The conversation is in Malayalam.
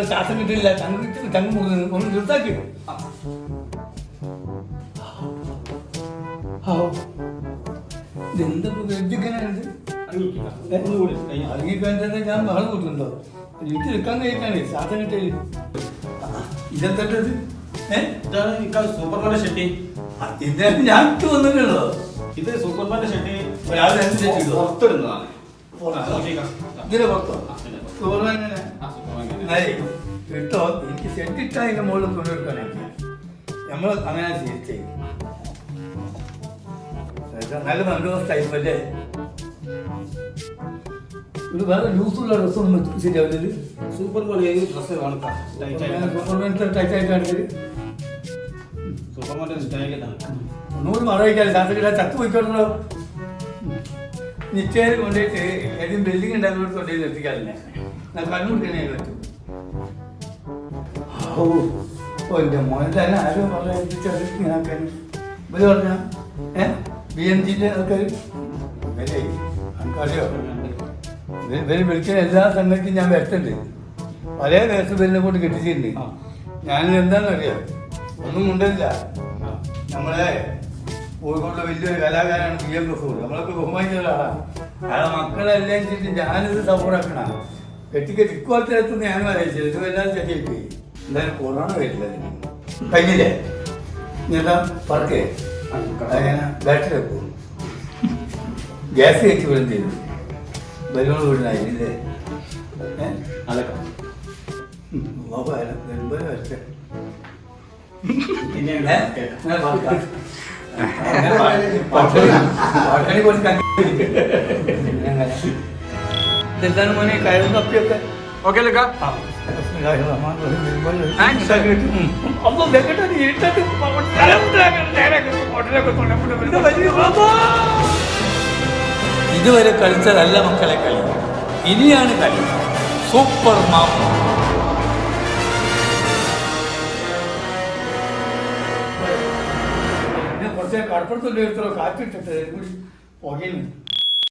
ശ്വാസം കിട്ടില്ല, ചങ്ങ് മുറിഞ്ഞു ഒന്ന് നിർത്താക്കി. ഇതെന്താ വെജിക്കാനാണിത്? ഇറങ്ങിക്കാൻ തന്നെ ഞാൻ ബഹളം കൂട്ടുന്നുണ്ടോ? എനിക്ക് എടുക്കാൻ കഴിക്കാണ് ശ്വാസം കിട്ടിയ. ഇതെന്തത്? സൂപ്പർമാന്റെ ഷെട്ടി. ഇദ്ദേഹം ഞാൻ വന്നിട്ടുള്ളോ? ഇത് സൂപ്പർമാന്റെ ഷെട്ടി പുറത്തിടുന്നതാണ്. ഇതിന് പുറത്തോ? കിട്ടോ? എനിക്ക് ഷെഡിട്ടാ അതിന്റെ മുകളിൽ കൊണ്ടുവെക്കാനാണ് നമ്മൾ അങ്ങനെ ചെയ്യും. നല്ല ബന്ധുവസ് ടൈപ്പ് അല്ലേ? ഒരു വേറെ ലൂസുള്ള ഡ്രസ്സൊന്നും ശരിയാവില്ല. സൂപ്പർമാൻ ഡ്രസ്സ് സൂപ്പർമാൻ ടൈറ്റായിട്ടാണ്. സൂപ്പർമാന്റെ സ്റ്റൈലാണ്. ഒന്നുകൂടി മറവിക്കാതെ ശാസ്ത്രീയ ചത്ത് പോയിക്കോട്ടോ. നിശ്ചയം കൊണ്ടുപോയിട്ട് ഏതെങ്കിലും ബിൽഡിംഗ് ഉണ്ടാകുമ്പോൾ കൊണ്ടുപോയി നിർത്തിക്കാറില്ല. ഞാൻ കണ്ണുപിടിക്കണേ പറ്റും. ഓ എൻ്റെ മോനെ തന്നെ ആരും പറഞ്ഞാൽ ഇവര് പറഞ്ഞ BMGന്റെ ആൾക്കാർ ആൾക്കാരെയോ ഇവര് വിളിക്കുന്ന എല്ലാ സംഗതിക്കും ഞാൻ വരുത്തുണ്ട്. പല കേസ് ഇവരിനെ കൊണ്ട് കെട്ടിച്ചിട്ടുണ്ട്. ഞാനിത് എന്താണെന്നറിയാം, ഒന്നും ഉണ്ടല്ല. നമ്മളെ കോഴിക്കോട്ടിലെ വലിയൊരു കലാകാരാണ് PM ഗഫൂർ. നമ്മളൊക്കെ ബഹുമാനിക്കുന്ന ഒരാളാണ്. അയാളെ മക്കളെല്ലാം ചെയ്തിട്ട് ഞാനിത് സപ്പോർട്ടാക്കണം. കെട്ടിക്കെട്ടി ഇക്കോളത്തെ എത്തുന്ന ഞാനും അറിയിച്ചത്. ഇത് എല്ലാം ചെറിയ എന്തായാലും കൊറോണ വരില്ല. കഴിഞ്ഞില്ലേ? എന്താ പറക്കേ ബാറ്ററി വെക്കും. ഗ്യാസ് കയറ്റി വിടും ചെയ്തു. ബലൂൺ വീടിനായില്ലേ? അതൊക്കെ വരുമ്പോൾ വരട്ടെ. എന്താണ് മോനെ കയറും തപ്പിയൊക്കെ? ഓക്കെ ഇതുവരെ കളിച്ചതല്ല മക്കളെ കളി, ഇനിയാണ് കളി. സൂപ്പർ മാം. കുറച്ച് കടപ്പുറത്തുള്ള കാറ്റിട്ടിട്ട് പുകയുന്നു.